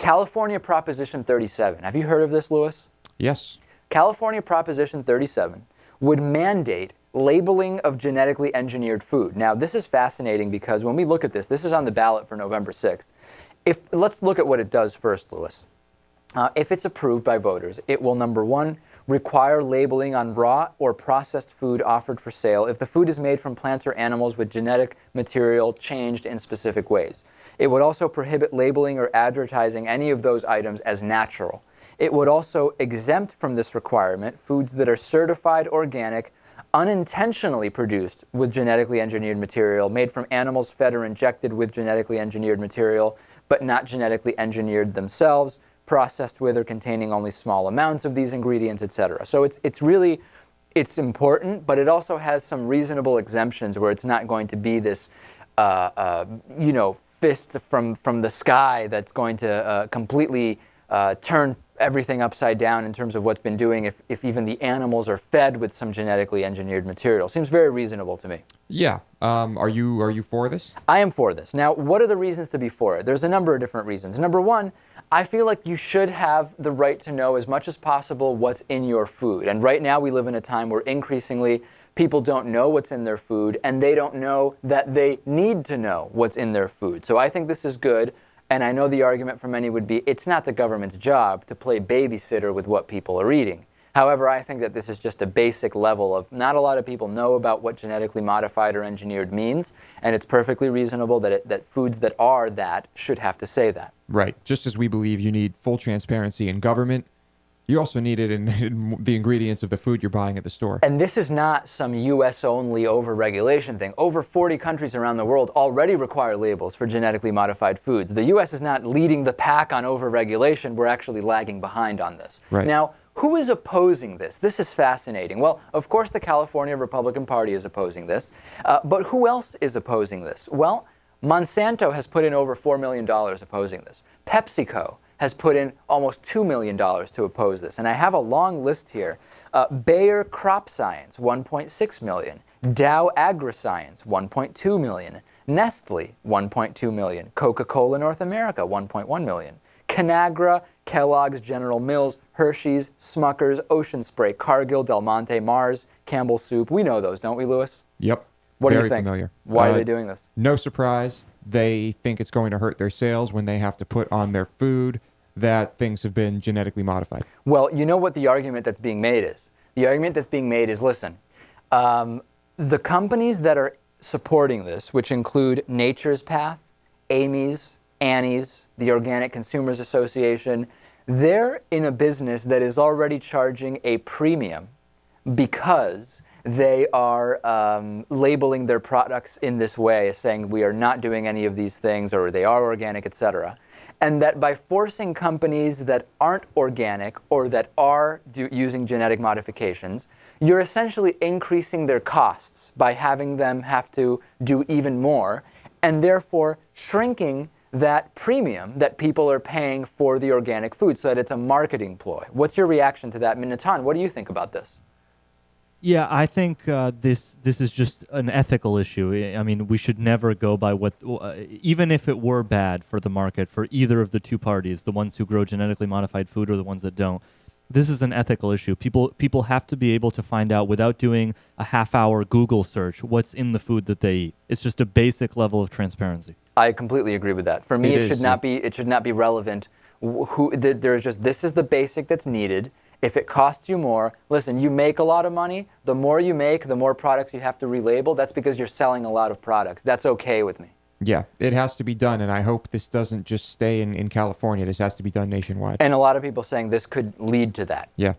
California Proposition 37. Have you heard of this, Louis? Yes. California Proposition 37 would mandate labeling of genetically engineered food. Now, this is fascinating because when we look at this is on the ballot for November 6th. Let's look at what it does first, Louis. If it's approved by voters, it will, number one, require labeling on raw or processed food offered for sale if the food is made from plants or animals with genetic material changed in specific ways. It would also prohibit labeling or advertising any of those items as natural. It would also exempt from this requirement foods that are certified organic, unintentionally produced with genetically engineered material, made from animals fed or injected with genetically engineered material, but not genetically engineered themselves, processed with or containing only small amounts of these ingredients, etc. So it's important, but it also has some reasonable exemptions where it's not going to be this, fist from the sky that's going to completely turn everything upside down in terms of what's been doing if even the animals are fed with some genetically engineered material. Seems very reasonable to me. Yeah. Are you for this? I am for this. Now, what are the reasons to be for it? There's a number of different reasons. Number one, I feel like you should have the right to know as much as possible what's in your food. And right now we live in a time where increasingly people don't know what's in their food, and they don't know that they need to know what's in their food. So I think this is good. And I know the argument for many would be it's not the government's job to play babysitter with what people are eating. However, I think that this is just a basic level of not a lot of people know about what genetically modified or engineered means, and it's perfectly reasonable that foods that are that should have to say that. Right. Just as we believe you need full transparency in government, you also need it in the ingredients of the food you're buying at the store. And this is not some U.S.-only over-regulation thing. Over 40 countries around the world already require labels for genetically modified foods. The U.S. is not leading the pack on over-regulation. We're actually lagging behind on this. Right. Now, who is opposing this? This is fascinating. Well, of course, the California Republican Party is opposing this. But who else is opposing this? Well, Monsanto has put in over $4 million opposing this. PepsiCo has put in almost $2 million to oppose this. And I have a long list here. Bayer Crop Science, $1.6 million. Dow AgriScience, $1.2 million. Nestle, $1.2 million. Coca-Cola North America, $1.1 million. Conagra, Kellogg's, General Mills, Hershey's, Smucker's, Ocean Spray, Cargill, Del Monte, Mars, Campbell Soup. We know those, don't we, Louis? Yep. What do you Very think? familiar. Why are they doing this? No surprise. They think it's going to hurt their sales when they have to put on their food that things have been genetically modified. Well, you know what the argument that's being made is? The argument that's being made is, listen, the companies that are supporting this, which include Nature's Path, Amy's, Annie's, the Organic Consumers Association, they're in a business that is already charging a premium because they are labeling their products in this way, saying we are not doing any of these things, or they are organic, etc. And that by forcing companies that aren't organic or that are using genetic modifications, you're essentially increasing their costs by having them have to do even more, and therefore shrinking that premium that people are paying for the organic food, so that it's a marketing ploy. What's your reaction to that? Minatan, what do you think about this? Yeah, I think this is just an ethical issue. I mean, we should never go by what, even if it were bad for the market, for either of the two parties, the ones who grow genetically modified food or the ones that don't. This is an ethical issue. People have to be able to find out without doing a half-hour Google search what's in the food that they eat. It's just a basic level of transparency. I completely agree with that. For me, it should not be relevant. There's just, this is the basic that's needed. If it costs you more, listen, you make a lot of money. The more you make, the more products you have to relabel. That's because you're selling a lot of products. That's okay with me. Yeah, it has to be done, and I hope this doesn't just stay in California. This has to be done nationwide. And a lot of people saying this could lead to that. Yeah.